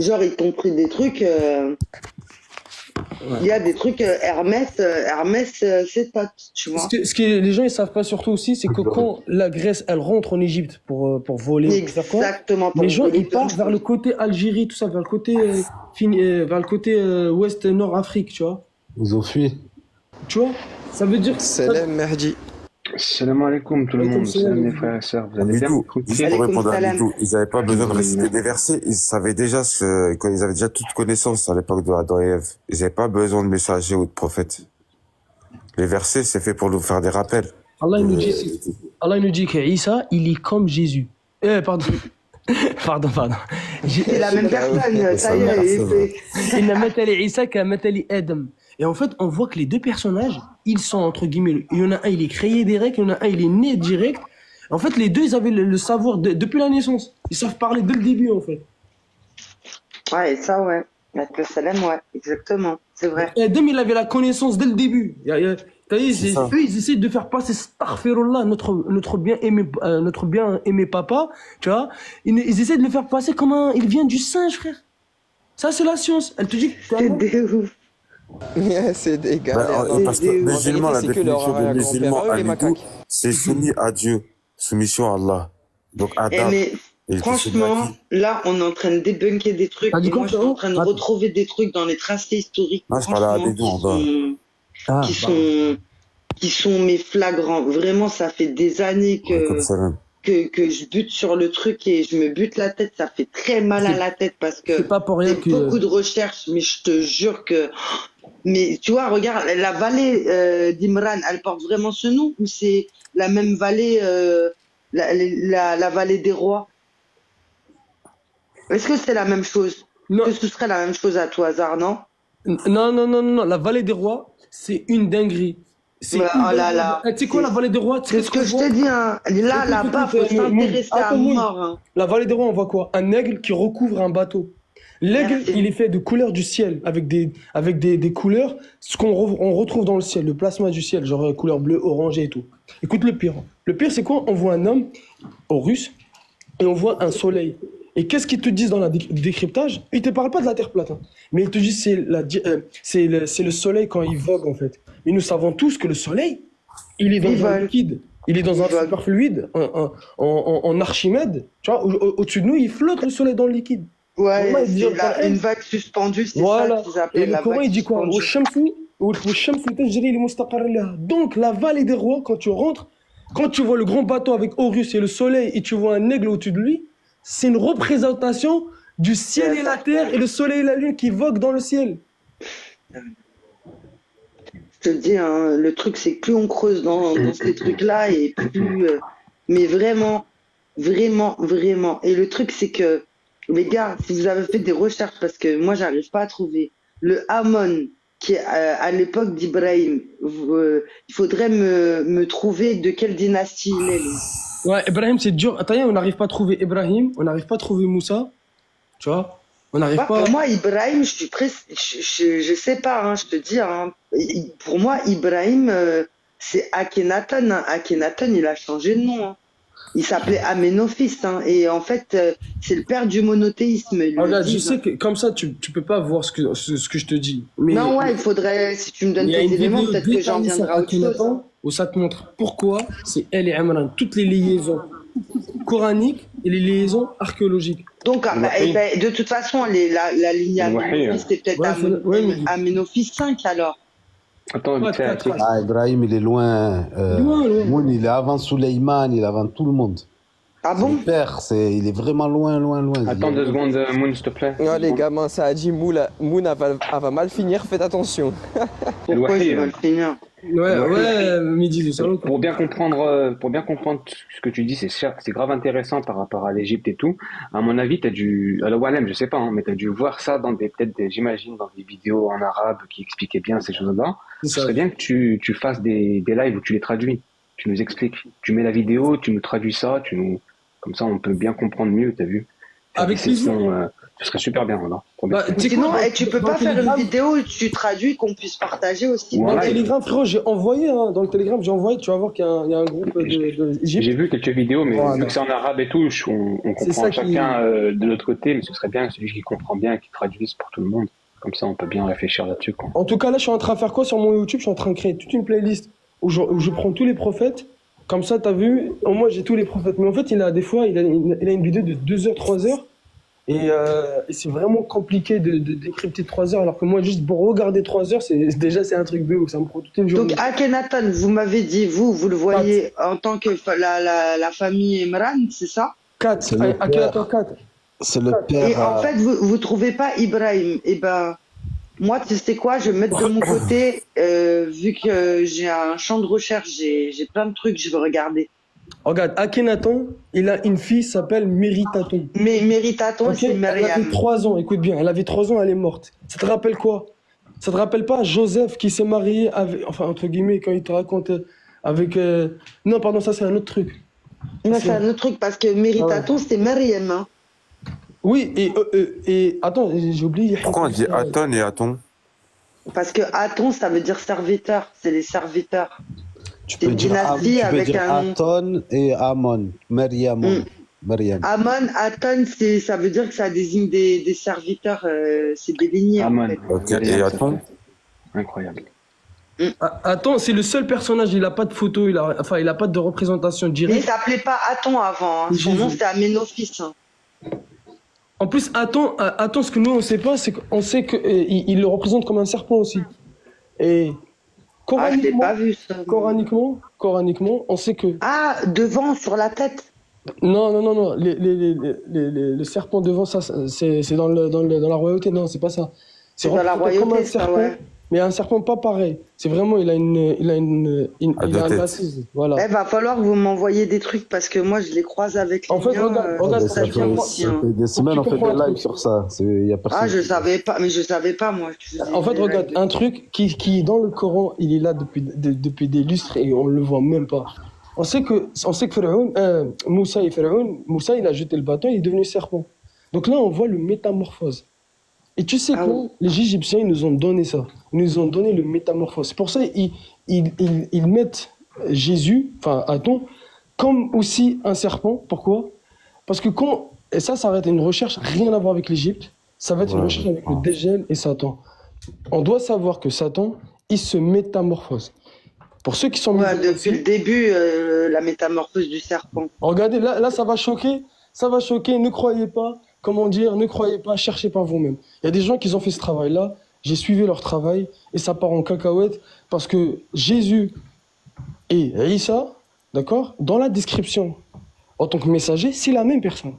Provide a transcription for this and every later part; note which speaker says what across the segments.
Speaker 1: Genre, ils t'ont pris des trucs. Il y a des trucs Hermès, c'est pas, tu vois.
Speaker 2: Ce que les gens ils savent pas surtout aussi, c'est que quand la Grèce elle rentre en Égypte pour voler, pour faire quoi,
Speaker 1: Exactement.
Speaker 2: les gens ils partent vers le côté Algérie, tout ça, vers le côté ouest nord Afrique, tu vois.
Speaker 3: Ils ont fui.
Speaker 2: Tu vois, ça veut dire.
Speaker 4: Salam Merdi.
Speaker 5: Salam alaikum tout le monde, salam mes frères et sœurs, vous allez bien?
Speaker 6: Juste pour répondre à Bidou, ils n'avaient pas besoin de réciter des versets, ils savaient déjà ils avaient déjà toute connaissance à l'époque de Adam et Ève. Ils n'avaient pas besoin de messagers ou de prophètes. Les versets, c'est fait pour nous faire des rappels.
Speaker 2: Allah il nous dit que Isa, il est comme Jésus. Pardon. Pardon.
Speaker 1: C'est la même personne, ça y est.
Speaker 2: Il n'a matali Isa qu'à matali Adam. Et en fait, on voit que les deux personnages, ils sont entre guillemets, il y en a un, il est créé direct, il y en a un, il est né direct. En fait, les deux, ils avaient le savoir depuis la naissance. Ils savent parler dès le début, en fait.
Speaker 1: Ouais, ça, ouais. Avec le salam, ouais, exactement. C'est vrai.
Speaker 2: Adam, il avait la connaissance dès le début. Eux, ils essaient de faire passer Astaghfirullah, notre bien aimé papa, tu vois. Ils essaient de le faire passer comme il vient du singe, frère. Ça, c'est la science. Elle te dit que
Speaker 1: c'est des ouf.
Speaker 4: C'est des gars.
Speaker 6: Parce que musulman, la définition de musulman à Bidou, c'est soumis à Dieu, soumission à Allah. Donc Adam.
Speaker 1: Mais franchement, là, on est en train de débunker des trucs. Et moi, je suis en train de retrouver des trucs dans les tracés historiques.
Speaker 6: Moi, je parle à Bidou en bas.
Speaker 1: Qui sont mes flagrants. Vraiment, ça fait des années que je bute sur le truc et je me bute la tête. Ça fait très mal à la tête parce que c'est beaucoup de recherches, mais je te jure que. Mais tu vois, regarde, la vallée d'Imran, elle porte vraiment ce nom ou c'est la même vallée, la vallée des rois? Est-ce que c'est la même chose?
Speaker 2: Non.
Speaker 1: Que ce serait la même chose à tout hasard, non?
Speaker 2: Non. La vallée des rois, c'est une dinguerie.
Speaker 1: Oh là là.
Speaker 2: Tu sais quoi, la vallée des rois?
Speaker 1: C'est ce que je te dis, hein. Là-bas, faut s'intéresser à mort. Hein.
Speaker 2: La vallée des rois, on voit quoi? Un aigle qui recouvre un bateau. L'aigle, il est fait de couleurs du ciel, avec des couleurs, ce qu'on retrouve dans le ciel, le plasma du ciel, genre couleur bleue, orangée et tout. Écoute le pire. Le pire, c'est quoi? On voit un homme, Horus, et on voit un soleil. Et qu'est-ce qu'ils te disent dans le décryptage? Ils te parlent pas de la Terre plate, hein. Mais ils te disent c'est le soleil quand il vogue, en fait. Mais nous savons tous que le soleil, il est dans un liquide. Il est dans un superfluide, en Archimède. Tu vois, au-dessus de nous, il flotte le soleil dans le liquide.
Speaker 1: Ouais, c'est une vague suspendue, c'est ça qu'ils appellent la vague suspendue. Et le Coran, il dit quoi? Donc, la vallée des rois, quand tu rentres, quand tu vois le grand bateau avec Horus et le soleil, et tu vois un aigle au-dessus de lui, c'est une représentation du ciel et la terre, et le soleil et la lune qui voguent dans le ciel. Je te dis, hein, le truc, c'est que plus on creuse dans ces trucs-là, et plus... mais vraiment. Et le truc, c'est que les gars, si vous avez fait des recherches, parce que moi, j'arrive pas à trouver le Amon qui est à l'époque d'Ibrahim, il faudrait me trouver de quelle dynastie il est. Lui.
Speaker 2: Ouais, Ibrahim, c'est dur. Attends, on n'arrive pas à trouver Ibrahim, on n'arrive pas à trouver Moussa, tu vois. On n'arrive pas.
Speaker 1: Pour moi, Ibrahim, je sais pas, hein, je te dis. Hein, pour moi, Ibrahim, c'est Akhenaton. Hein. Akhenaton, il a changé de nom. Hein. Il s'appelait Aménophis, hein, et en fait, c'est le père du monothéisme.
Speaker 2: Regarde, je sais que comme ça, tu peux pas voir ce que je te dis. Mais
Speaker 1: non, ouais, il faudrait, si tu me donnes tes éléments, peut-être que j'en viendrai à autre chose.
Speaker 2: Où ça te montre pourquoi c'est elle et Imran, toutes les liaisons coraniques et les liaisons archéologiques.
Speaker 1: Donc, de toute façon, la lignée Aménophis, c'est peut-être Aménophis 5 alors.
Speaker 5: Attends,
Speaker 3: Ibrahim, il est loin. Moun, il est avant Souleyman, il est avant tout le monde.
Speaker 1: Ah bon?
Speaker 3: Son père, il est vraiment loin.
Speaker 5: Attends 2 secondes, Moun, s'il te plaît.
Speaker 4: Non, les gamins, ça a dit Moun va mal finir, faites attention.
Speaker 1: Pourquoi il va mal finir?
Speaker 2: Ouais, midi du salon.
Speaker 5: Pour bien comprendre ce que tu dis, c'est grave intéressant par rapport à l'Égypte et tout. À mon avis, t'as dû, alors Walem, je sais pas, hein, mais t'as dû voir ça dans j'imagine, dans des vidéos en arabe qui expliquaient bien ces choses-là. Ce serait bien que tu fasses des lives où tu les traduis. Tu nous expliques. Tu mets la vidéo, tu nous traduis ça, comme ça on peut bien comprendre mieux, t'as vu?
Speaker 2: Avec plaisir.
Speaker 5: Ce serait super bien, alors.
Speaker 1: Bah, sinon, tu peux pas faire une vidéo où tu traduis qu'on puisse partager aussi.
Speaker 2: Dans le Telegram, frérot, j'ai envoyé, dans le Telegram, tu vas voir qu'il y a un groupe de
Speaker 5: J'ai vu quelques vidéos, mais vu que c'est en arabe et tout, on comprend chacun de l'autre côté, mais ce serait bien celui qui comprend bien et qui traduise pour tout le monde. Comme ça, on peut bien réfléchir là-dessus.
Speaker 2: En tout cas, là, je suis en train de faire quoi sur mon YouTube? Je suis en train de créer toute une playlist où je prends tous les prophètes. Comme ça, t'as vu, au moins j'ai tous les prophètes. Mais en fait, il a une vidéo de 2 heures, 3 heures. Et c'est vraiment compliqué de décrypter 3 heures. Alors que moi, juste pour regarder 3 heures, c'est un truc de ouf. Ça me prend toute une journée.
Speaker 1: Donc, Akhenaton, vous m'avez dit, vous le voyez en tant que la famille Imran, c'est ça?
Speaker 2: 4. Akhenaton 4.
Speaker 3: C'est le père.
Speaker 1: Et en fait, vous trouvez pas Ibrahim? Eh ben, moi, tu sais quoi, je vais me mettre de mon côté, vu que j'ai un champ de recherche, j'ai plein de trucs, je veux regarder.
Speaker 2: Regarde, Akhenaton, il a une fille qui s'appelle Méritaton.
Speaker 1: Mais Méritaton, c'est Myriam.
Speaker 2: Elle avait 3 ans, écoute bien, elle avait 3 ans, elle est morte. Ça te rappelle quoi? Ça te rappelle pas Joseph qui s'est marié avec, enfin, entre guillemets, quand il te raconte avec... Non, pardon, ça c'est un autre truc.
Speaker 1: Non, c'est un autre truc, parce que Méritaton, c'est Myriam, hein.
Speaker 2: Oui, et attends, j'ai oublié.
Speaker 6: Pourquoi on dit Aton et Aton?
Speaker 1: Parce que Aton, ça veut dire serviteur, c'est les serviteurs.
Speaker 3: Tu peux dire Aton et Amon, Myriam.
Speaker 1: Amon, Aton, ça veut dire que ça désigne des serviteurs, c'est des lignées.
Speaker 5: Amon,
Speaker 1: en fait.
Speaker 6: Okay. Et Aton?
Speaker 5: Incroyable.
Speaker 2: Aton, c'est le seul personnage, il a pas de photo, il a pas de représentation directe.
Speaker 1: Mais il s'appelait pas Aton avant, hein. Son nom c'était Aménophis. Hein.
Speaker 2: En plus, Aton, ce que nous on sait pas, c'est qu'on sait qu'il le représente comme un serpent aussi. Et
Speaker 1: je l'ai pas vu ça.
Speaker 2: Coraniquement, on sait que.
Speaker 1: Ah, devant, sur la tête.
Speaker 2: Non. Les serpents devant, ça, c'est dans la royauté. Non, c'est pas ça.
Speaker 1: C'est dans la royauté,
Speaker 2: comme un serpent, ouais. Mais un serpent pas pareil. C'est vraiment, il a un bassiste. Voilà.
Speaker 1: Va falloir que vous m'envoyiez des trucs parce que moi je les croise avec les
Speaker 3: regarde, ça fait des semaines on fait des lives sur ça. Y a personne
Speaker 1: je savais pas moi.
Speaker 2: En fait, regarde, un truc qui dans le Coran, il est là depuis des lustres et on le voit même pas. On sait que Moussa, il a jeté le bâton, il est devenu serpent. Donc là, on voit le métamorphose. Et tu sais quoi, les Égyptiens, ils nous ont donné ça. Ils nous ont donné le métamorphose. C'est pour ça qu'ils mettent Jésus, enfin Aton, comme aussi un serpent. Pourquoi? Parce que et ça va être une recherche, rien à voir avec l'Égypte. Ça va être une recherche avec le Djel et Satan. On doit savoir que Satan, il se métamorphose. Pour ceux qui sont...
Speaker 1: depuis le début, la métamorphose du serpent.
Speaker 2: Regardez, là, ça va choquer. Ça va choquer, ne croyez pas. Comment dire, ne croyez pas, cherchez par vous-même. Il y a des gens qui ont fait ce travail-là, j'ai suivi leur travail, et ça part en cacahuète, parce que Jésus et Issa, d'accord, dans la description, en tant que messager, c'est la même personne.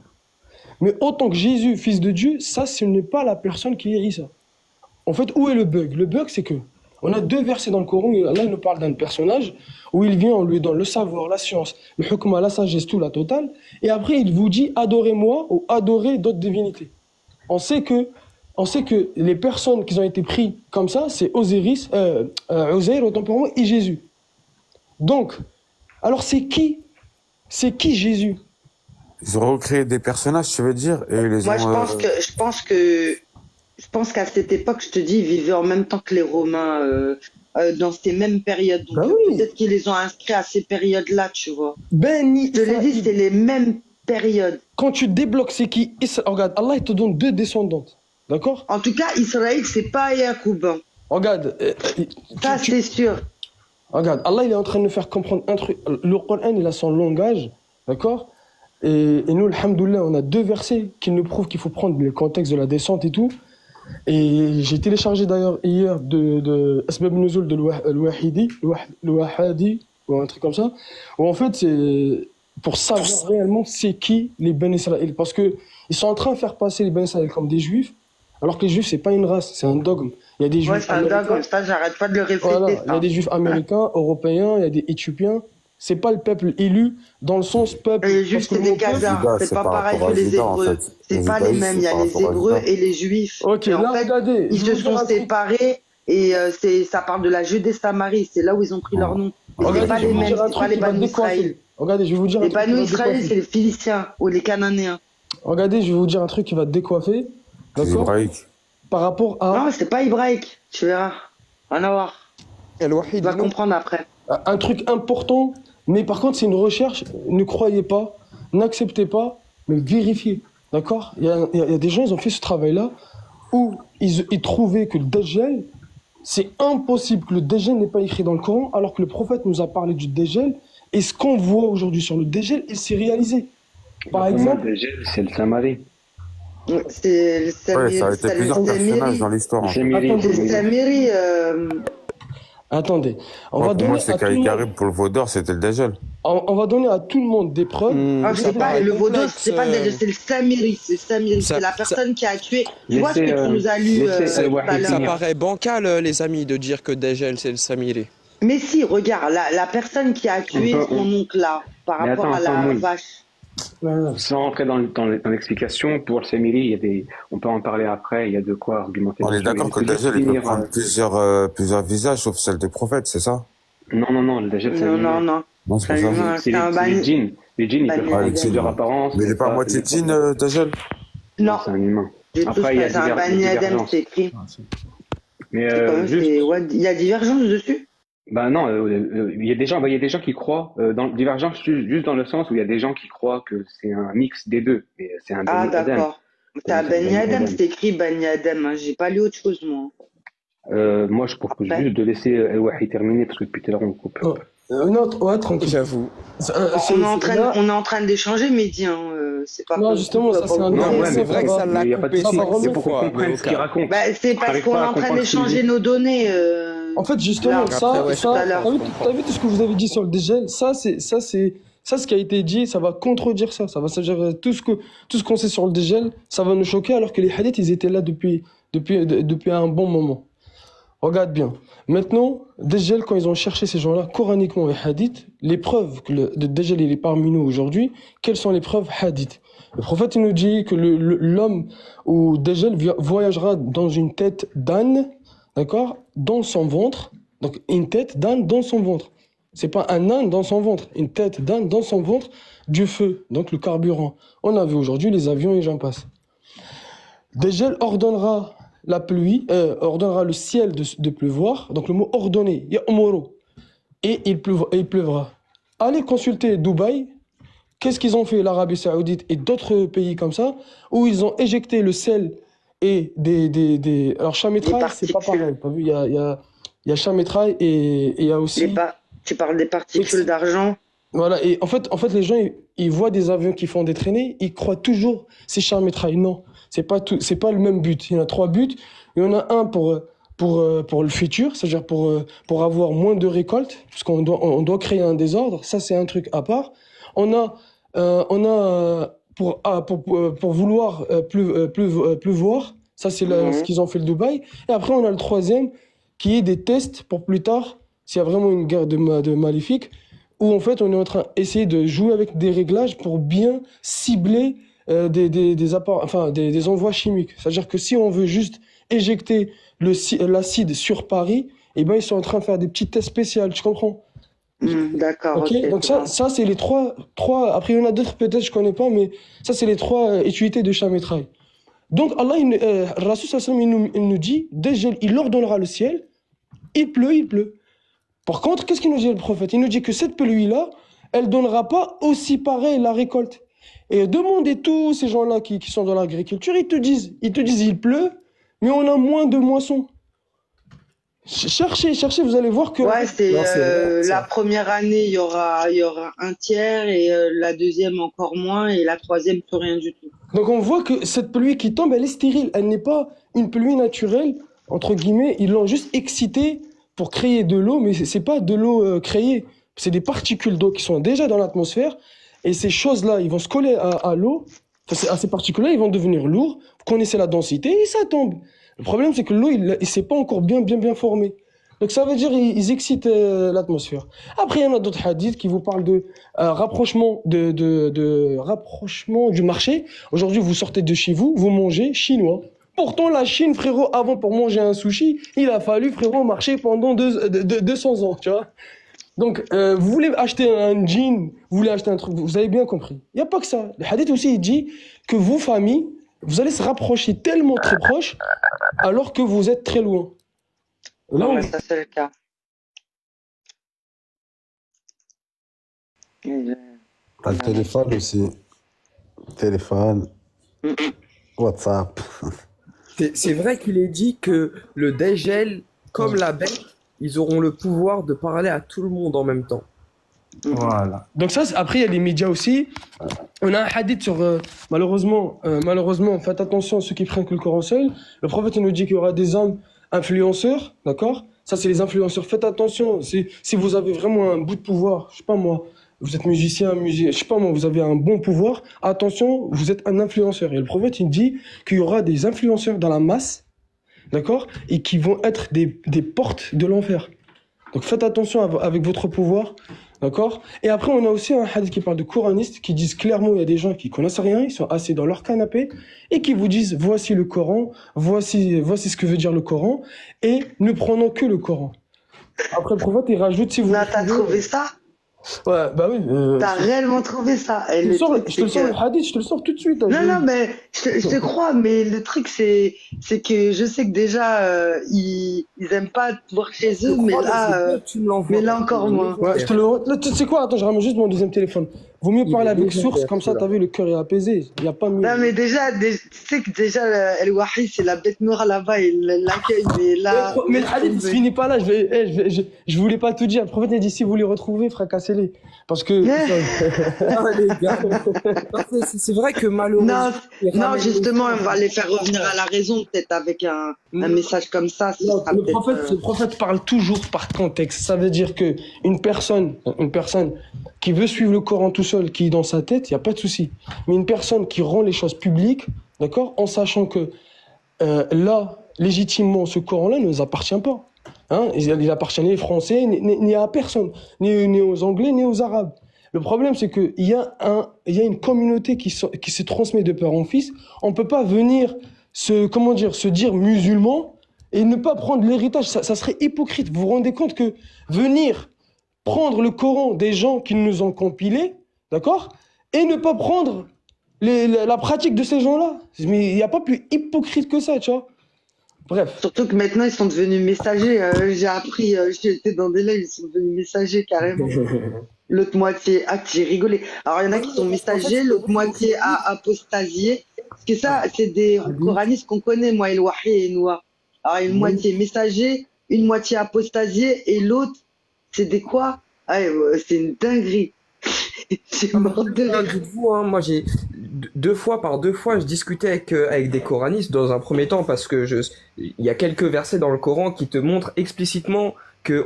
Speaker 2: Mais en tant que Jésus, fils de Dieu, ça, ce n'est pas la personne qui est Issa. En fait, où est le bug? Le bug, c'est que on a 2 versets dans le Coran, là, il nous parle d'un personnage, où il vient, on lui donne le savoir, la science, le hukma, la sagesse, tout, la totale, et après, il vous dit, adorez-moi, ou adorez d'autres divinités. On sait que les personnes qui ont été prises comme ça, c'est Osiris, Osaïr, autant pour moi, et Jésus. Donc, alors c'est qui Jésus?
Speaker 6: Ils ont recréé des personnages, tu veux dire, et
Speaker 1: moi, je pense qu'à cette époque, je te dis, ils vivaient en même temps que les Romains, dans ces mêmes périodes. Donc, peut-être qu'ils les ont inscrits à ces périodes-là, tu vois. Je te l'ai dit, c'est les mêmes périodes.
Speaker 2: Quand tu débloques, c'est qui? Regarde, Allah, il te donne 2 descendantes. D'accord?
Speaker 1: En tout cas, Israël, c'est pas Yacoub.
Speaker 2: Regarde.
Speaker 1: Ça, c'est sûr.
Speaker 2: Regarde, Allah, il est en train de nous faire comprendre un truc. Le Coran, il a son langage. D'accord? Et nous, alhamdoulilah, on a 2 versets qui nous prouvent qu'il faut prendre le contexte de la descente et tout. Et j'ai téléchargé d'ailleurs hier de Asbab Nuzul de l'Wahidi, ou un truc comme ça, où en fait c'est pour savoir réellement c'est qui les Ben Israël. Parce qu'ils sont en train de faire passer les Ben Israël comme des Juifs, alors que les Juifs c'est pas une race, c'est un dogme. Il y a des Juifs
Speaker 1: c'est un dogme, ça j'arrête pas de le répéter. Voilà,
Speaker 2: il y a des Juifs américains, européens, il y a des Éthiopiens. C'est pas le peuple élu dans le sens peuple.
Speaker 1: Les Juifs, c'est des Khazars. C'est pas pareil que les Hébreux. En fait. C'est pas les mêmes. Il y a les Hébreux et les Juifs.
Speaker 2: Ok, là,
Speaker 1: en fait,
Speaker 2: regardez.
Speaker 1: Ils se sont séparés et ça parle de la Judée-Samarie. C'est là où ils ont pris leur nom. C'est pas les mêmes. C'est pas les Banu Israël.
Speaker 2: Regardez, je vais vous dire.
Speaker 1: Les Banu Israël, c'est les Philistins ou les Cananéens.
Speaker 2: Regardez, je vais vous dire un truc qui va te décoiffer.
Speaker 6: D'accord.
Speaker 2: Par rapport à...
Speaker 1: Non, c'est pas hébraïque, tu verras. Rien à voir. Tu vas comprendre après.
Speaker 2: Un truc important, mais par contre, c'est une recherche, ne croyez pas, n'acceptez pas, mais vérifiez. D'accord? Il y a des gens, ils ont fait ce travail-là, où ils trouvaient que le Dajjal, c'est impossible que le Dajjal n'ait pas écrit dans le Coran, alors que le prophète nous a parlé du Dajjal, et ce qu'on voit aujourd'hui sur le Dajjal, il s'est réalisé. Par exemple...
Speaker 5: Le Dajjal, c'est le Samari.
Speaker 1: C'est le Samiri.
Speaker 6: Ouais, ça a été plusieurs personnages dans l'histoire.
Speaker 1: C'est le Samiri.
Speaker 2: Attendez,
Speaker 6: pour moi, c'est Karim pour le Vaudor, c'était le Dajjal.
Speaker 2: On va donner à tout le monde des preuves.
Speaker 1: C'est pas le Vaudor, c'est pas le Dajjal, c'est le Samiri. C'est le Samiri, c'est la personne qui a tué. Tu vois ce que tu nous as lu
Speaker 4: ça paraît bancal, les amis, de dire que Dajjal, c'est le Samiri.
Speaker 1: Mais si, regarde, la personne qui a tué son oncle là, par rapport à la vache.
Speaker 5: Sans rentrer dans l'explication, pour le Samiri, on peut en parler après, il y a de quoi argumenter.
Speaker 6: On est d'accord que le Dajjal peut prendre plusieurs visages, sauf celle des prophètes, c'est ça?
Speaker 5: Non, le Dajjal, c'est
Speaker 1: non.
Speaker 5: C'est les djinns. Les djinns, ils peuvent prendre plusieurs apparences.
Speaker 6: Mais il n'est pas à moitié djinn, Dajjal?
Speaker 5: Non, c'est un humain.
Speaker 1: Après, il y a un Bani Adam, c'est écrit.
Speaker 5: Mais
Speaker 1: il y a divergence dessus?
Speaker 5: Ben non, il y a des gens qui croient dans divergence juste dans le sens où il y a des gens qui croient que c'est un mix des deux, mais c'est un Bani Adam.
Speaker 1: Ah d'accord. C'est un Bani Adam, c'est écrit Bani Adam. Hein. J'ai pas lu autre chose moi.
Speaker 5: Moi je propose juste de laisser El Wahi terminer parce que depuis tout à l'heure on coupe.
Speaker 2: Ouais, tranquille.
Speaker 4: J'avoue.
Speaker 1: On est en train d'échanger, Mehdi. C'est pas.
Speaker 2: Non, justement, ça c'est un.
Speaker 4: Non, ouais, c'est vrai que ça l'a coupé.
Speaker 5: C'est pour qu'on comprenne ce qu'il raconte.
Speaker 1: C'est parce qu'on est en train d'échanger nos données.
Speaker 2: En fait, justement, t'as vu tout ce que vous avez dit sur le Dajjal, ça, ce qui a été dit, ça va contredire ça. Ça va dire tout ce qu'on sait sur le Dajjal, ça va nous choquer, alors que les hadiths, ils étaient là depuis un bon moment. Regarde bien. Maintenant, Dajjal, quand ils ont cherché ces gens-là, coraniquement et hadith, les preuves que le Dajjal il est parmi nous aujourd'hui, quelles sont les preuves hadith? Le prophète il nous dit que l'homme ou Dajjal voyagera dans une tête d'âne, d'accord, dans son ventre. Donc une tête d'âne dans son ventre. C'est pas un âne dans son ventre, une tête d'âne dans son ventre, du feu, donc le carburant. On a vu aujourd'hui les avions et j'en passe. Dajjal ordonnera la pluie, ordonnera le ciel de pleuvoir. Donc le mot ordonner, ya'muru, et il pleuvra. Allez consulter Dubaï. Qu'est-ce qu'ils ont fait, l'Arabie Saoudite et d'autres pays comme ça, où ils ont éjecté le sel et des alors chamétrail, c'est pas pareil. T'as vu, il y a chamétrail et il y a aussi.
Speaker 1: Tu parles des particules d'argent.
Speaker 2: Voilà, et en fait les gens ils voient des avions qui font des traînées, ils croient toujours c'est chamétrail. Non, c'est pas le même but. Il y en a 3 buts. Il y en a un pour le futur, c'est-à-dire pour avoir moins de récoltes, parce qu'on doit créer un désordre. Ça c'est un truc à part. On a pour vouloir pleuvoir. Ça c'est ce qu'ils ont fait le Dubaï. Et après on a le 3e qui est des tests pour plus tard, s'il y a vraiment une guerre de maléfique, où en fait on est en train d'essayer de jouer avec des réglages pour bien cibler des envois chimiques. C'est-à-dire que si on veut juste éjecter l'acide sur Paris, eh ben ils sont en train de faire des petits tests spéciaux, tu comprends?
Speaker 1: D'accord.
Speaker 2: Okay. Donc ça c'est les trois. Après il y en a d'autres peut-être je connais pas, mais ça c'est les 3 utilités de chamétrail. Donc Allah, Rasul sallallahu il nous dit, déjà il ordonnera le ciel, il pleut. Par contre, qu'est-ce qu'il nous dit le prophète? Il nous dit que cette pluie-là, elle donnera pas aussi pareil la récolte. Et demandez tous ces gens-là qui sont dans l'agriculture, ils te disent il pleut, mais on a moins de moissons. Cherchez, vous allez voir que...
Speaker 1: Ouais, la première année, il y aura un tiers, et la deuxième encore moins, et la 3e plus rien du tout.
Speaker 2: Donc on voit que cette pluie qui tombe, elle est stérile. Elle n'est pas une pluie naturelle, entre guillemets. Ils l'ont juste excitée pour créer de l'eau, mais c'est pas de l'eau créée. C'est des particules d'eau qui sont déjà dans l'atmosphère. Et ces choses-là, ils vont se coller à l'eau. À ces particules-là, ils vont devenir lourds. Vous connaissez la densité et ça tombe. Le problème, c'est que l'eau, il s'est pas encore bien formé. Donc ça veut dire ils excitent l'atmosphère. Après, il y en a d'autres hadiths qui vous parlent de rapprochement rapprochement du marché. Aujourd'hui, vous sortez de chez vous, vous mangez chinois. Pourtant, la Chine, frérot, avant pour manger un sushi, il a fallu, frérot, marcher pendant 200 ans, tu vois. Donc, vous voulez acheter un jean, vous voulez acheter un truc, vous avez bien compris. Il n'y a pas que ça. Le hadith aussi, il dit que vos familles, vous allez se rapprocher tellement très proche alors que vous êtes très loin. Là,
Speaker 1: Non, mais ça, c'est le cas.
Speaker 3: T'as le téléphone aussi. Téléphone, WhatsApp.
Speaker 7: C'est vrai qu'il est dit que le dégel, comme la bête, ils auront le pouvoir de parler à tout le monde en même temps.
Speaker 2: Voilà. Donc ça, après, il y a les médias aussi. On a un hadith sur, malheureusement, faites attention à ceux qui prennent que le Coran seul. Le prophète il nous dit qu'il y aura des hommes influenceurs, d'accord? Ça, c'est les influenceurs. Faites attention. Si vous avez vraiment un bout de pouvoir, je sais pas moi, vous êtes musicien, je sais pas moi, vous avez un bon pouvoir, attention, vous êtes un influenceur. Et le prophète, il dit qu'il y aura des influenceurs dans la masse, d'accord? Et qui vont être des portes de l'enfer. Donc faites attention avec votre pouvoir. D'accord? Et après, on a aussi un hadith qui parle de coranistes qui disent clairement, il y a des gens qui connaissent rien, ils sont assis dans leur canapé et qui vous disent, voici le Coran, voici ce que veut dire le Coran et ne prenons que le Coran. Après, le prophète, il rajoute, si vous...
Speaker 1: Là, t'as trouvé ça?
Speaker 2: Ouais, bah oui.
Speaker 1: T'as réellement trouvé ça?
Speaker 2: Je te le sors le hadith, je te le sors tout de suite.
Speaker 1: Non, mais je te crois, mais le truc, c'est que je sais que déjà, ils aiment pas te voir chez eux, mais là encore moins.
Speaker 2: Ouais, je te le... Là, tu sais quoi? Attends, je ramène juste mon deuxième téléphone. Vaut mieux parler avec source, comme ça, t'as vu, le cœur est apaisé. Il y a pas mieux.
Speaker 1: Non, mais déjà, tu sais que déjà, El Wahi, c'est la bête noire là-bas, il l'accueille, mais là...
Speaker 2: Mais le hadith, il se finit pas là, je voulais pas tout dire. Le prophète a dit, si vous les retrouvez, fracassez-les. Parce que...
Speaker 7: C'est vrai que malheureusement...
Speaker 1: Non, justement, on va les faire revenir à la raison, peut-être avec un message comme ça.
Speaker 2: Le prophète parle toujours par contexte. Ça veut dire que une personne qui veut suivre le Coran tout seul, qui est dans sa tête, il n'y a pas de souci. Mais une personne qui rend les choses publiques, d'accord, en sachant que là, légitimement, ce Coran-là ne nous appartient pas. Hein, il appartient ni aux Français, ni à personne, ni aux Anglais, ni aux Arabes. Le problème, c'est qu'il y a une communauté qui se transmet de père en fils. On ne peut pas venir se dire musulman et ne pas prendre l'héritage. Ça serait hypocrite. Vous vous rendez compte que venir prendre le Coran des gens qui nous ont compilés, d'accord, et ne pas prendre la pratique de ces gens-là. Mais il n'y a pas plus hypocrite que ça, tu vois. Bref.
Speaker 1: Surtout que maintenant, ils sont devenus messagers. J'ai appris, j'étais dans des lives, ils sont devenus messagers carrément. L'autre moitié, j'ai rigolé. Alors, il y en a qui sont messagers, l'autre moitié a apostasié. Parce que ça, c'est des coranistes qu'on connaît, moi, El Wahi et Noah. Alors, une moitié messager, une moitié apostasié, et l'autre, c'est des quoi? C'est une dinguerie. J'ai mort de rire.
Speaker 7: Dites-vous, hein, moi j'ai deux fois, je discutais avec des coranistes dans un premier temps parce que il y a quelques versets dans le Coran qui te montrent explicitement que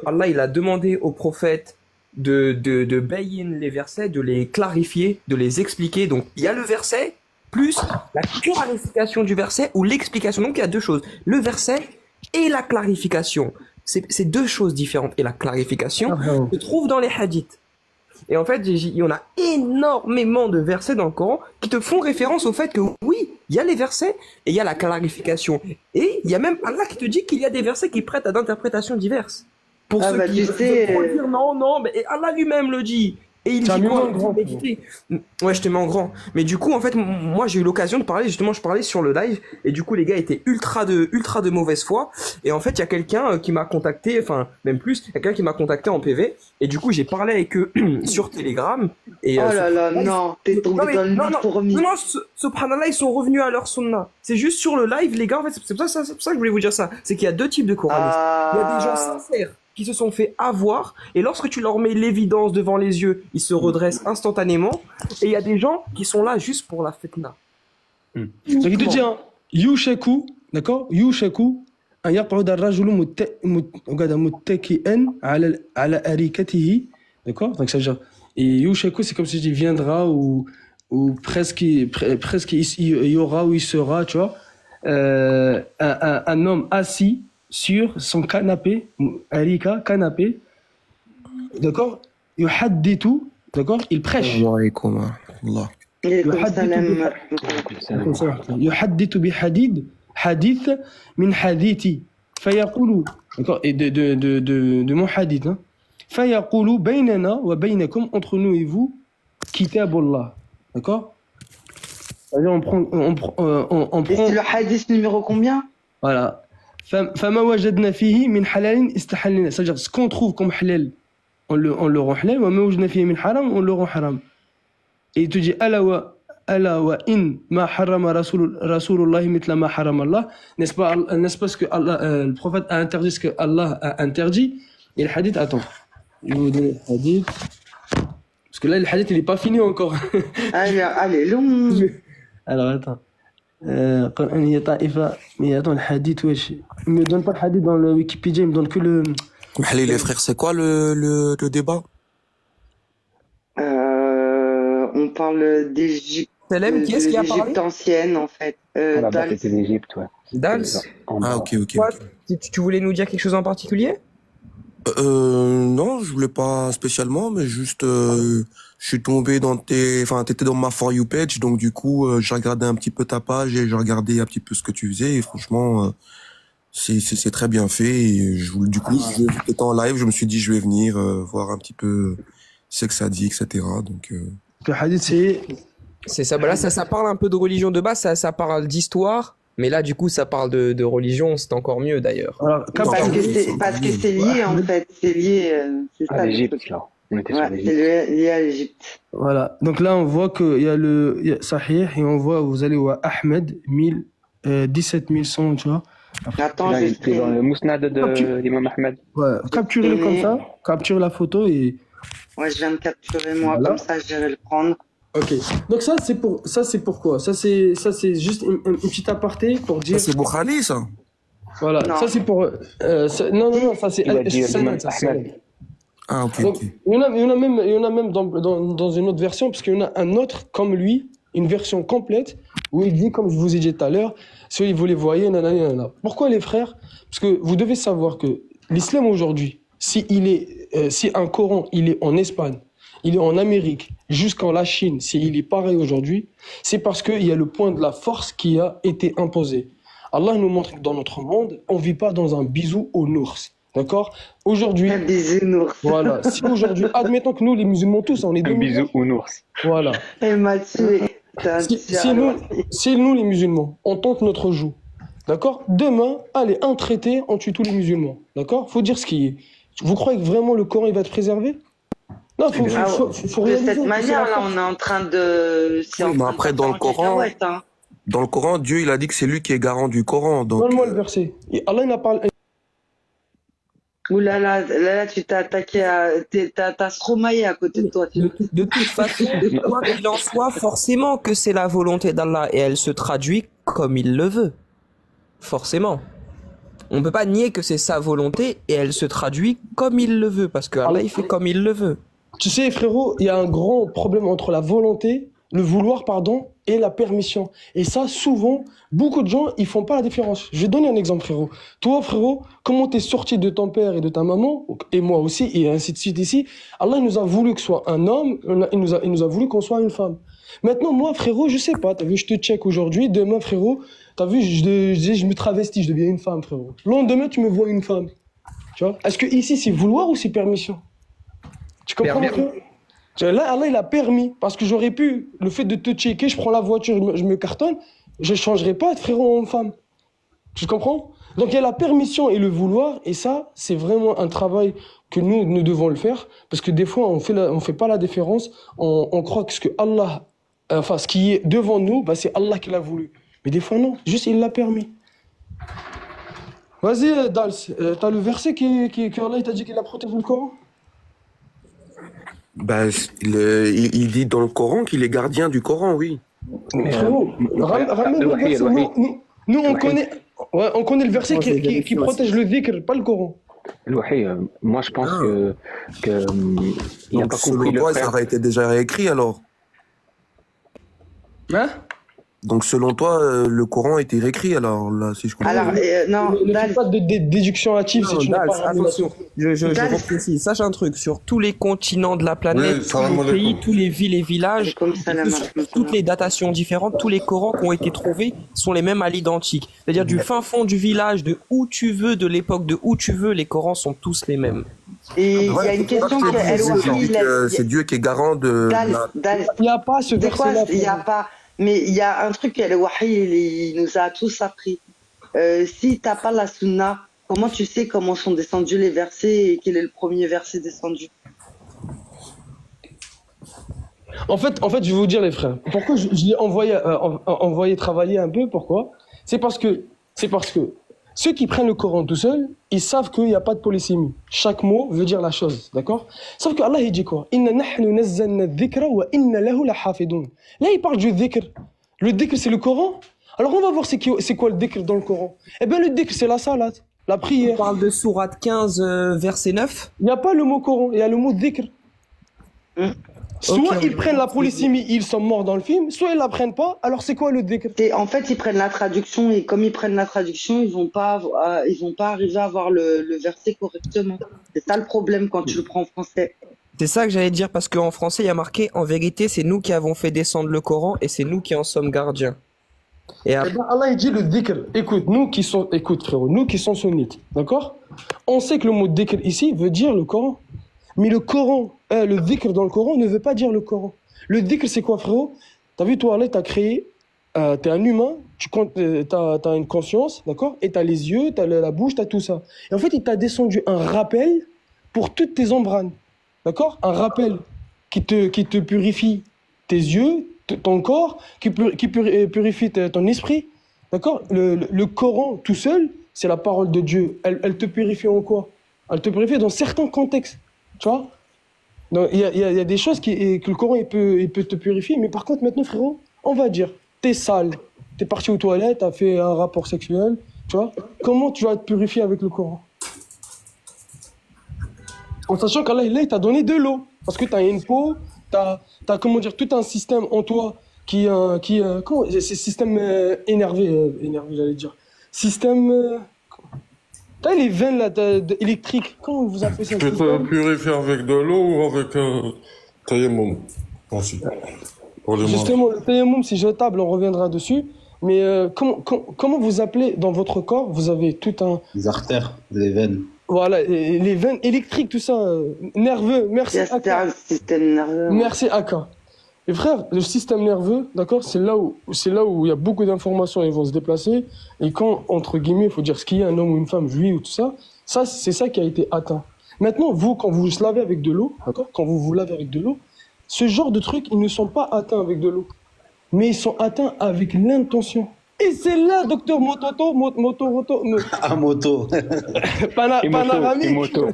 Speaker 7: Allah il a demandé au prophète de bayin les versets, de les clarifier, de les expliquer. Donc il y a le verset plus la clarification du verset ou l'explication. Donc il y a deux choses, le verset et la clarification. C'est deux choses différentes. Et la clarification se trouve dans les hadiths. Et en fait, il y en a énormément de versets dans le Coran qui te font référence au fait que oui, il y a les versets et il y a la clarification. Et il y a même Allah qui te dit qu'il y a des versets qui prêtent à d'interprétations diverses. Pour ceux qui veulent dire non, mais Allah lui-même le dit. Et il dit quoi? Ouais, je te mets en grand. Mais du coup, en fait, moi, j'ai eu l'occasion de parler, justement, je parlais sur le live, et du coup, les gars étaient ultra de mauvaise foi. Et en fait, il y a quelqu'un qui m'a contacté, enfin, même plus, il y a quelqu'un qui m'a contacté en PV, et du coup, j'ai parlé avec eux sur Telegram. Et,
Speaker 1: oh là là, non, t'es tombé dans le lit pour mille.
Speaker 7: Non, subhanallah, ils sont revenus à leur sunna. C'est juste sur le live, les gars, en fait, c'est pour ça que je voulais vous dire ça. C'est qu'il y a deux types de coranistes. Il y a des gens sincères qui se sont fait avoir, et lorsque tu leur mets l'évidence devant les yeux, ils se redressent instantanément, et il y a des gens qui sont là juste pour la fitna.
Speaker 2: Donc il te dit, Yushaku, d'accord, Yushaku, an yaq'uda ar-rajulu muttaki'an ala arikatihi, d'accord, donc ça veut dire, et Yushaku, c'est comme si il viendra, ou presque il y aura, ou il sera, tu vois, un homme assis sur son canapé, arika, canapé, d'accord, yuhaddithu, d'accord, il prêche. يحدث بحديث حديث من حديثي فيقول d'accord et de mon hadith hein فيقول بيننا وبينكم entre nous et vous كتاب الله d'accord Vas-y, on prend.
Speaker 1: Et c'est le hadith numéro combien?
Speaker 2: Voilà. فما وجدنا فيه من حلال استحللنا. C'est-à-dire, ce qu'on trouve comme halal, on le rend halal. وما وجدنا فيه من حرام, on le rend haram. Et il te dit ألا وإن ما حرم رسول الله مثل ما حرم الله. N'est-ce pas ce que le prophète a interdit, ce que Allah a interdit? Et le hadith, attends. Je vais vous donner le hadith. Parce que là, le hadith, il n'est pas fini encore.
Speaker 1: Allez, long.
Speaker 2: Alors, attends. Mais attends, le hadith, wesh. Il me donne pas le hadith dans le Wikipédia, il me donne que le...
Speaker 4: Les frères, c'est quoi le débat?
Speaker 1: On parle d'Égypte.
Speaker 7: Qui est-ce qui a parlé?
Speaker 1: L'Égypte ancienne, en fait.
Speaker 5: C'était l'Égypte, ouais.
Speaker 7: Dals.
Speaker 4: Ah, ok.
Speaker 7: Tu voulais nous dire quelque chose en particulier?
Speaker 4: Non, je voulais pas spécialement, mais juste, je suis tombé t'étais dans ma For You page, donc du coup, j'ai regardé un petit peu ta page et j'ai regardé un petit peu ce que tu faisais, et franchement, c'est très bien fait, et du coup, j'étais en live, je me suis dit, je vais venir, voir un petit peu ce que ça dit, etc., donc,
Speaker 2: Le hadith,
Speaker 7: c'est ça. Bah là, ça parle un peu de religion de base, ça parle d'histoire. Mais là, du coup, ça parle de religion, c'est encore mieux d'ailleurs.
Speaker 1: Parce que c'est lié, en fait. C'est lié. C'est ça,
Speaker 5: l'Égypte, là. On était sur l'Égypte.
Speaker 1: C'est lié à l'Égypte.
Speaker 2: Voilà. Donc là, on voit qu'il y a le Sahih, et on voit, vous allez voir Ahmed, 17 100, tu vois.
Speaker 1: Attends,
Speaker 5: là, il était dans le Mousnad de l'imam Ahmed.
Speaker 2: Ouais, capturez-le comme ça, capture la photo et...
Speaker 1: Ouais, je viens de capturer moi, voilà. Comme ça, j'irai le prendre.
Speaker 2: Ok. Donc ça, c'est pourquoi? Ça, c'est juste une petite aparté pour dire...
Speaker 4: Ça, c'est Boukhari, ça?
Speaker 2: Voilà. Non. Ça, c'est pour... non, ça, c'est...
Speaker 4: Ah, ok.
Speaker 2: Donc, il y en a même dans une autre version, parce qu'il y en a un autre, comme lui, une version complète, où il dit, comme je vous ai dit tout à l'heure, si vous les voyez, nanana. Pourquoi les frères? Parce que vous devez savoir que l'islam aujourd'hui, si un Coran, il est en Espagne, il est en Amérique, jusqu'en la Chine, s'il est pareil aujourd'hui, c'est parce qu'il y a le point de la force qui a été imposé. Allah nous montre que dans notre monde, on ne vit pas dans un bisou au nounours. D'accord? Aujourd'hui.
Speaker 1: Un bisounours.
Speaker 2: Voilà. Si aujourd'hui, admettons que nous, les musulmans, tous, on est deux.
Speaker 5: Un bisou au nounours.
Speaker 2: Voilà.
Speaker 1: Et Mathieu,
Speaker 2: si nous, les musulmans, on tente notre joug. D'accord? Demain, allez, un traité, on tue tous les musulmans. D'accord? Faut dire ce qui est. Vous croyez que vraiment le Coran, il va être préservé? Non, faut
Speaker 1: de cette manière-là, on est en train de...
Speaker 4: Oui, mais après, dans le Coran, Dieu, il a dit que c'est lui qui est garant du Coran.
Speaker 2: Donne-moi le verset. Et Allah, il n'a pas...
Speaker 1: Ouh là, tu t'es attaqué à... T'as stromaillé à côté de toi.
Speaker 7: De toute façon, quoi qu'il en soit, forcément que c'est la volonté d'Allah et elle se traduit comme il le veut. Forcément. On ne peut pas nier que c'est sa volonté et elle se traduit comme il le veut, parce que Allah, il fait comme il le veut.
Speaker 2: Tu sais, frérot, il y a un grand problème entre la volonté, le vouloir, pardon, et la permission. Et ça, souvent, beaucoup de gens, ils font pas la différence. Je vais donner un exemple, frérot. Toi, frérot, comment t'es sorti de ton père et de ta maman, et moi aussi, et ainsi de suite ici, Allah, il nous a voulu que ce soit un homme, il nous a voulu qu'on soit une femme. Maintenant, moi, frérot, je sais pas, t'as vu, je te check aujourd'hui, demain, frérot, t'as vu, je me travestis, je deviens une femme, frérot. Le lendemain, tu me vois une femme. Tu vois? Est-ce que ici, c'est vouloir ou c'est permission? Tu comprends? Là, Allah, il a permis. Parce que j'aurais pu, le fait de te checker, je prends la voiture, je me cartonne, je ne changerai pas de frérot en femme. Tu comprends? Donc, il y a la permission et le vouloir. Et ça, c'est vraiment un travail que nous devons le faire. Parce que des fois, on fait pas la différence. On croit que ce qui est devant nous, bah, c'est Allah qui l'a voulu. Mais des fois, non. Juste, il l'a permis. Vas-y, Dals. T'as le verset que Allah t'a dit qu'il a protégé le Coran?
Speaker 4: Ben, il dit dans le Coran qu'il est gardien du Coran, oui.
Speaker 2: Mais frérot, ramène le verset. Nous, on connaît le verset qui protège le dhikr, pas le Coran.
Speaker 5: Moi, je pense que il n'a pas compris le frère.
Speaker 4: Ça aurait été déjà réécrit, alors.
Speaker 2: Hein?
Speaker 7: Donc selon toi, le Coran a été réécrit alors là, si je comprends.
Speaker 1: Alors non,
Speaker 2: ne fais pas de déduction hâtive si tu n'as pas
Speaker 7: attention. Je reprécise. Sache un truc, sur tous les continents de la planète, tous les pays, tous les villes et villages, toutes les datations différentes, tous les Corans qui ont été trouvés sont les mêmes à l'identique. C'est-à-dire du fin fond du village, de où tu veux, de l'époque de où tu veux, les Corans sont tous les mêmes.
Speaker 1: Et il y a une question
Speaker 7: c'est Dieu qui est garant de.
Speaker 2: Il n'y a pas ce verset-là.
Speaker 1: Il n'y a pas. Mais il y a un truc, le wahi, il nous a tous appris. Si t'as pas la sunna, comment tu sais comment sont descendus les versets et quel est le premier verset descendu?
Speaker 2: En fait, je vais vous dire les frères. Pourquoi je l'ai envoyé travailler un peu? Pourquoi? C'est parce que ceux qui prennent le Coran tout seuls, ils savent qu'il n'y a pas de polysémie. Chaque mot veut dire la chose, d'accord? Sauf que Allah il dit quoi? Inna nahnu nazzalna dhikra wa inna lahu lahafidun. Là il parle du dhikr. Le dhikr c'est le Coran. Alors on va voir c'est quoi le dhikr dans le Coran. Eh bien le dhikr c'est la salat, la prière.
Speaker 7: On parle de sourate 15 verset 9.
Speaker 2: Il n'y a pas le mot Coran, il y a le mot dhikr. Soit ils prennent la polysémie, ils sont morts dans le film, soit ils la prennent pas, alors c'est quoi le dhikr?
Speaker 1: En fait, ils prennent la traduction et comme ils prennent la traduction, ils vont pas arriver à avoir le verset correctement. C'est ça le problème quand tu le prends en français.
Speaker 7: C'est ça que j'allais dire parce qu'en français, il y a marqué en vérité, c'est nous qui avons fait descendre le Coran et c'est nous qui en sommes gardiens.
Speaker 2: Et après... Allah il dit le dhikr. Écoute frérot, nous qui sommes sunnites, d'accord? On sait que le mot dhikr ici veut dire le Coran. Mais le Coran, le dhikr dans le Coran ne veut pas dire le Coran. Le dhikr, c'est quoi, frérot? T'as vu, toi, Allah, t'as créé, t'es un humain, t'as une conscience, d'accord? Et t'as les yeux, t'as la bouche, t'as tout ça. Et en fait, il t'a descendu un rappel pour toutes tes embranes, d'accord? Un rappel qui te purifie tes yeux, ton corps, qui purifie ton esprit, d'accord? Le Coran, tout seul, c'est la parole de Dieu. Elle te purifie en quoi? Elle te purifie dans certains contextes. Tu vois? Il y a des choses que le Coran il peut te purifier, mais par contre maintenant frérot, on va dire, t'es sale, t'es parti aux toilettes, t'as fait un rapport sexuel, tu vois? Comment tu vas te purifier avec le Coran? En sachant qu'Allah il t'a donné de l'eau, parce que t'as une peau, t'as comment dire, tout un système en toi c'est système énervé j'allais dire, système t'as les veines là, électriques, comment vous appelez ça?
Speaker 8: Tu peux te purifier avec de l'eau ou avec tayammum aussi.
Speaker 2: Justement, le tayammum c'est jetable, on reviendra dessus. Mais comment vous appelez dans votre corps? Vous avez tout un...
Speaker 3: Les artères, les veines.
Speaker 2: Voilà, les veines électriques, tout ça, nerveux. Merci Aka.
Speaker 1: C'est un système nerveux.
Speaker 2: Merci Aka. Et frère, le système nerveux, d'accord, c'est là où il y a beaucoup d'informations, ils vont se déplacer. Et quand, entre guillemets, il faut dire ce qu'il y a, un homme ou une femme, lui ou tout ça, c'est ça qui a été atteint. Maintenant, vous, quand vous vous lavez avec de l'eau, d'accord, quand vous vous lavez avec de l'eau, ce genre de trucs, ils ne sont pas atteints avec de l'eau, mais ils sont atteints avec l'intention. Et c'est là, docteur Mototo.
Speaker 3: Ah, moto.
Speaker 2: Panoramique.
Speaker 5: Moto.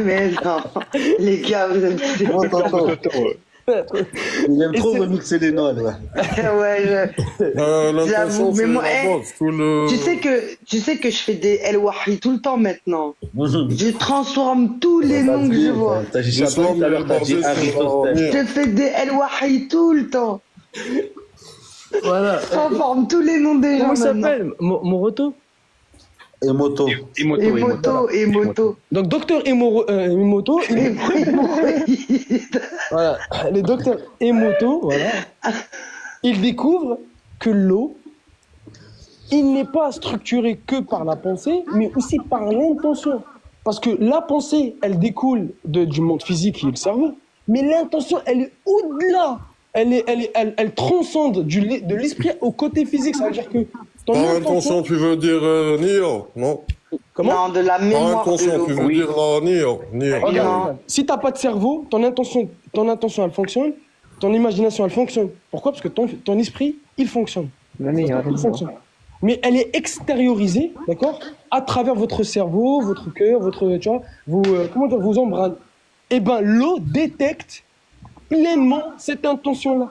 Speaker 1: Mais non, les gars, vous êtes...
Speaker 3: Il aime trop remixer les noix, là.
Speaker 1: Ouais, j'avoue, mais moi, tu sais que je fais des El Wahi tout le temps maintenant. Je transforme tous les noms que je vois. Je fais des El Wahi tout le temps.
Speaker 2: Voilà.
Speaker 1: Je transforme tous les noms des gens.
Speaker 2: Comment il s'appelle? Moroto?
Speaker 3: Emoto.
Speaker 2: Donc, docteur Emoto. Voilà. Le docteur Emoto, voilà. Il découvre que l'eau, il n'est pas structuré que par la pensée, mais aussi par l'intention. Parce que la pensée, elle découle du monde physique qui est le cerveau. Mais l'intention, elle est au-delà. Elle transcende de l'esprit au côté physique. Ça veut dire que
Speaker 8: ton intention, tu veux dire Niyo, non?
Speaker 1: Comment? Non, de la mémoire.
Speaker 8: Ton intention, tu veux dire la Niyo.
Speaker 2: Si t'as pas de cerveau, ton intention, elle fonctionne. Ton imagination, elle fonctionne. Pourquoi? Parce que ton esprit, il fonctionne. Il fonctionne. Mais elle est extériorisée, d'accord, à travers votre cerveau, votre cœur, tu vois, vos embranes. Eh ben, l'eau détecte pleinement cette intention-là.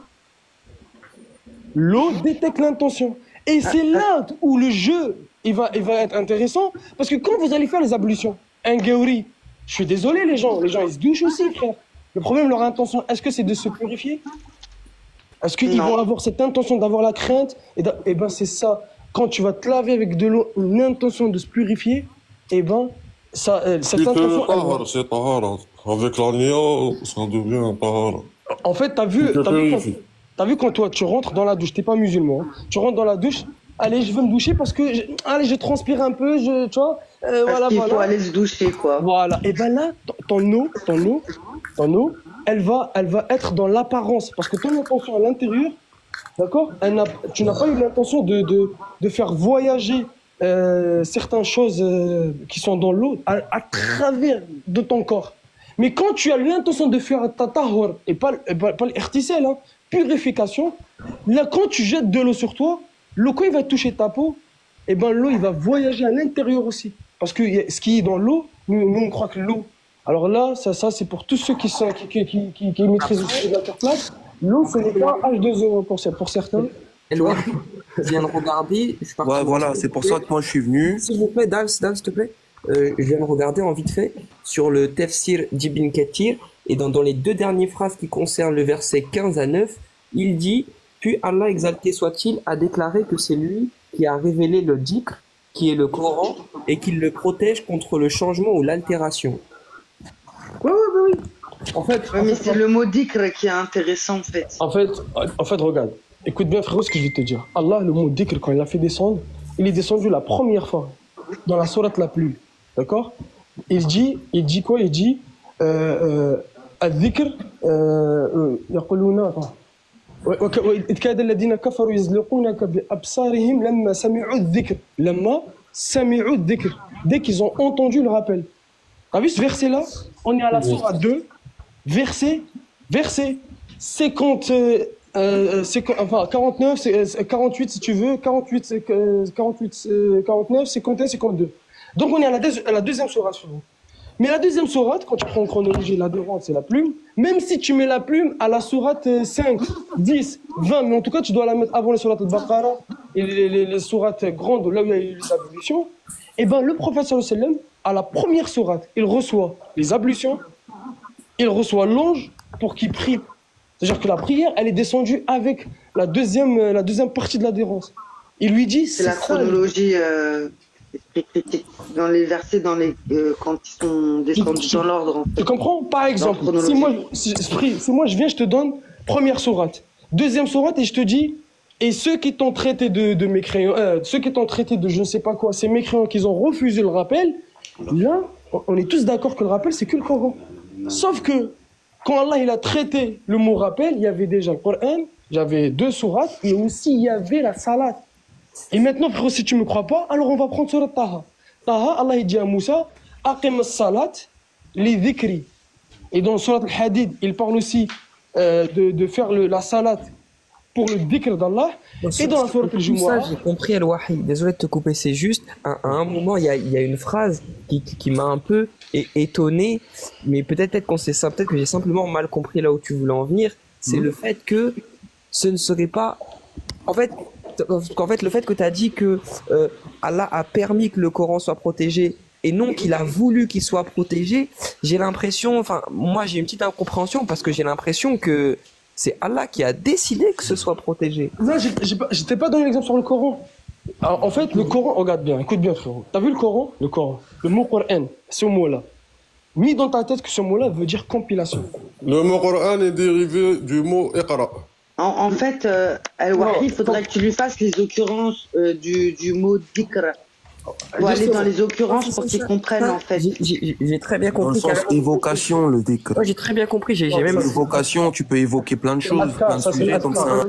Speaker 2: L'eau détecte l'intention. Et c'est là où le jeu, il va être intéressant, parce que quand vous allez faire les ablutions, un gaouri, je suis désolé les gens, ils se douchent aussi, frère. Le problème, leur intention, est-ce que c'est de se purifier? Est-ce qu'ils vont avoir cette intention d'avoir la crainte? Eh ben, c'est ça. Quand tu vas te laver avec de l'eau, une intention de se purifier, eh ben, cette intention...
Speaker 8: C'est tahara. Avec la nia, ça devient tahara.
Speaker 2: En fait, t'as vu quand toi, tu rentres dans la douche, t'es pas musulman, hein, tu rentres dans la douche, allez, je veux me doucher parce que, je transpire un peu, tu vois,
Speaker 1: voilà. Il faut aller se doucher, quoi.
Speaker 2: Voilà. Et ben là, ton eau, elle va être dans l'apparence, parce que ton intention à l'intérieur, d'accord? Tu n'as pas eu l'intention de faire voyager certaines choses qui sont dans l'eau à travers de ton corps. Mais quand tu as l'intention de faire ta tahor, et pas l'irtisel, hein, purification, là, quand tu jettes de l'eau sur toi, l'eau, quand il va toucher ta peau, et ben l'eau, il va voyager à l'intérieur aussi. Parce que ce qui est dans l'eau, nous, on croit que l'eau. Alors là, ça c'est pour tous ceux qui maîtrisent la terre plate. L'eau, ce n'est pas H2O pour certains.
Speaker 7: Eloi, je viens de regarder.
Speaker 4: Ouais, voilà, c'est pour ça que moi je suis venu.
Speaker 7: S'il vous plaît, Dal, s'il te plaît. Je viens de regarder en vite fait sur le Tafsir d'Ibn Kathir, et dans les deux dernières phrases qui concernent le verset 15 à 9, il dit « Puis Allah exalté soit-il a déclaré que c'est lui qui a révélé le dhikr, qui est le Coran, et qu'il le protège contre le changement ou l'altération. »
Speaker 2: Oui. En fait,
Speaker 1: c'est le mot dhikr qui est intéressant, en fait.
Speaker 2: En fait, regarde. Écoute bien, frérot, ce que je vais te dire. Allah, le mot dhikr, quand il l'a fait descendre, il est descendu la première fois dans la sourate la plus. D'accord? Il dit quoi? Il dit الذكر يقولون وإذ كاد الذين كفروا يزلقونك بأبصارهم لما سمعوا الذكر dès qu'ils ont entendu le rappel. T'as vu ce verset là? On est à la sourate 2, verset 50 enfin 49, 48 si tu veux, 48, 49, 51, 52. Donc on est à la deuxième sourate. Mais la deuxième sourate, quand tu prends en chronologie, la devant, c'est la plume. Même si tu mets la plume à la sourate 5, 10, 20, mais en tout cas tu dois la mettre avant les sourates al-Baqarah et les sourates grandes, là où il y a eu les ablutions. Et ben le prophète sallallahu alayhi wa sallam, à la première sourate, il reçoit les ablutions, il reçoit l'ange pour qu'il prie. C'est-à-dire que la prière, elle est descendue avec la deuxième partie de l'adhérence. Il lui dit...
Speaker 1: C'est la chronologie dans les versets, quand ils sont descendus dans l'ordre.
Speaker 2: Tu comprends? Par exemple, si moi je viens, je te donne première sourate, deuxième sourate, et je te dis, et ceux qui t'ont traité de mécréants, ceux qui t'ont traité de je ne sais pas quoi, ces mécréants qui ont refusé le rappel, là, on est tous d'accord que le rappel, c'est que le Coran. Sauf que, quand Allah il a traité le mot rappel, il y avait déjà le Coran, j'avais 2 sourates, et aussi il y avait la salat. Et maintenant, frérot, si tu ne me crois pas, alors on va prendre surat Taha. Taha, Allah il dit à Moussa, Aqim as-salat li dhikri. Et dans surat al-Hadid, il parle aussi de faire la salat pour le dhikr d'Allah. Et dans la surat al-Jumu'ah.
Speaker 7: Ça, j'ai compris, Al-Wahid. Désolé de te couper, c'est juste, à un moment, il y a une phrase qui m'a un peu étonné, mais peut-être qu'on sait ça, peut-être que j'ai simplement mal compris là où tu voulais en venir. C'est le fait que ce ne serait pas. En fait, le fait que tu as dit que Allah a permis que le Coran soit protégé et non qu'il a voulu qu'il soit protégé, j'ai l'impression, enfin, moi j'ai une petite incompréhension parce que j'ai l'impression que c'est Allah qui a décidé que ce soit protégé.
Speaker 2: Non, je t'ai pas donné l'exemple sur le Coran. Alors, en fait, le Coran, regarde bien, écoute bien, frérot. T'as vu le Coran? Le Coran. Le mot Coran, ce mot-là. Mis dans ta tête que ce mot-là veut dire compilation.
Speaker 8: Le mot Coran est dérivé du mot Iqra.
Speaker 1: En fait, il faudrait que tu lui fasses les occurrences du mot dhikr. Pour aller dans les occurrences pour qu'ils comprennent, en fait.
Speaker 7: J'ai très bien compris.
Speaker 4: Dans le sens évocation, le dhikr.
Speaker 7: Ouais, j'ai très bien compris. J'ai même.
Speaker 4: Évocation, tu peux évoquer plein de choses, plein de sujets comme ça.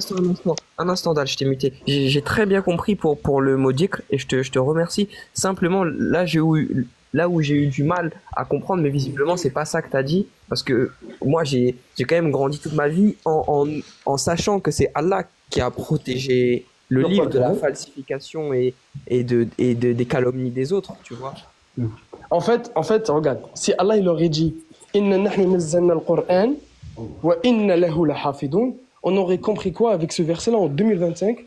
Speaker 7: Un instant, Dal, je t'ai muté. J'ai très bien compris pour le mot dhikr et je te remercie. Simplement, là où j'ai eu du mal à comprendre, mais visiblement c'est pas ça que t'as dit, parce que moi j'ai quand même grandi toute ma vie en sachant que c'est Allah qui a protégé le livre de la falsification et des calomnies des autres, tu vois.
Speaker 2: En fait, regarde, si Allah il aurait dit Inna nahnu nazzalna al-Qur'an wa inna lahu lahafidun, on aurait compris quoi avec ce verset-là en 2025?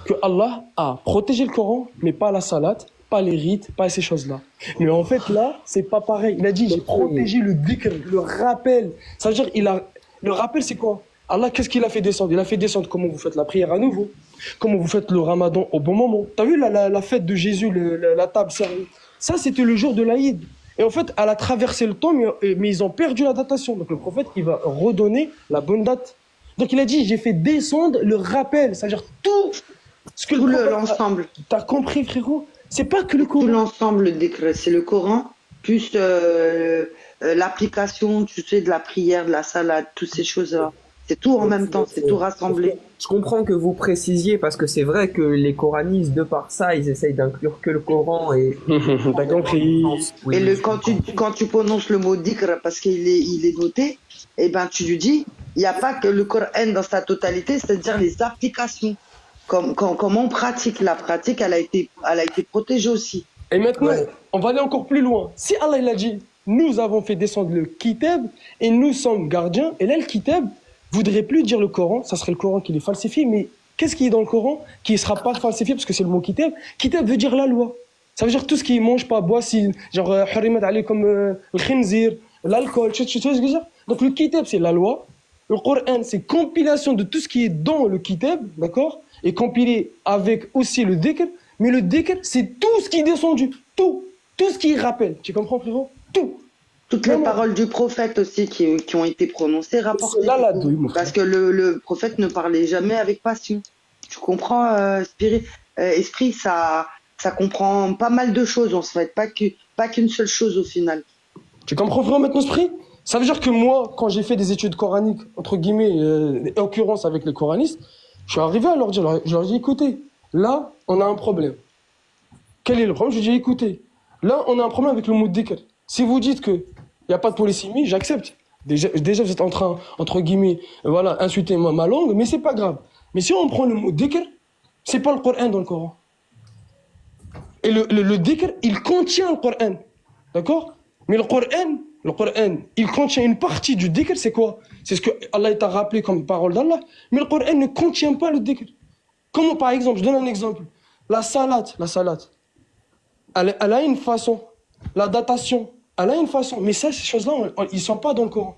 Speaker 2: Que Allah a protégé le Coran, mais pas la salat, pas les rites, pas ces choses-là. Mais en fait, là, c'est pas pareil. Il a dit, j'ai protégé le dhikr, le rappel. Ça veut dire, le rappel, c'est quoi? Allah, qu'est-ce qu'il a fait descendre? Il a fait descendre comment vous faites la prière à nouveau, comment vous faites le ramadan au bon moment. T'as vu la fête de Jésus, la table servie? Ça, c'était le jour de l'Aïd. Et en fait, elle a traversé le temps, mais ils ont perdu la datation. Donc le prophète, il va redonner la bonne date. Donc il a dit, j'ai fait descendre le rappel. C'est-à-dire tout ce que
Speaker 1: l'ensemble.
Speaker 2: T'as compris, frérot? C'est pas que le Coran.
Speaker 1: Tout l'ensemble, le dhikr, c'est le Coran, plus l'application, tu sais, de la prière, de la salade, toutes ces choses-là. C'est tout en même temps, c'est tout rassemblé.
Speaker 7: Je comprends que vous précisiez, parce que c'est vrai que les coranistes, de par ça, ils essayent d'inclure que le Coran et...
Speaker 2: T'as compris.
Speaker 1: Oui, et quand tu prononces le mot dhikr, parce qu'il est noté, eh ben tu lui dis, il n'y a pas que le Coran dans sa totalité, c'est-à-dire les applications. Comment on pratique. La pratique, elle a été protégée aussi.
Speaker 2: Et maintenant, on va aller encore plus loin. Si Allah il a dit, nous avons fait descendre le kitab et nous sommes gardiens, et là le kitab voudrait plus dire le Coran, ça serait le Coran qui est falsifié, mais qu'est-ce qui est dans le Coran qui ne sera pas falsifié parce que c'est le mot kitab? Kitab veut dire la loi. Ça veut dire tout ce qui mange pas, boit, genre harimat alaykum le khinzir, l'alcool, tu vois ce que je veux dire? Donc le kitab c'est la loi, le Coran c'est compilation de tout ce qui est dans le kitab, d'accord? Et compilé avec aussi le dhikr, mais le dhikr c'est tout ce qui est descendu, tout ce qui rappelle, tu comprends frérot? Tout.
Speaker 1: Toutes les paroles du prophète aussi qui ont été prononcées, rapportées. Parce que le prophète ne parlait jamais avec passion. Tu comprends, esprit, ça comprend pas mal de choses. On ne se fait pas qu'une seule chose au final.
Speaker 2: Tu comprends vraiment maintenant, esprit? Ça veut dire que moi, quand j'ai fait des études coraniques, entre guillemets, en l'occurrence avec les coranistes, je suis arrivé à leur dire, je leur ai dit, écoutez, là, on a un problème. Quel est le problème? Je lui ai dit, écoutez, là, on a un problème avec le mot dhikr. Si vous dites que il n'y a pas de polysémie, j'accepte. Déjà, vous êtes en train, entre guillemets, voilà, insulter ma langue, mais c'est pas grave. Mais si on prend le mot dhikr, c'est pas le Coran dans le Coran. Et le dhikr, il contient le Coran. D'accord? Mais le Coran, il contient une partie du dhikr, c'est quoi? C'est ce que Allah t'a rappelé comme parole d'Allah. Mais le Coran ne contient pas le dhikr. Comment, par exemple, je donne un exemple. La salat, elle a une façon. La datation, elle a une façon. Mais ça, ces choses-là, ils ne sont pas dans le Coran.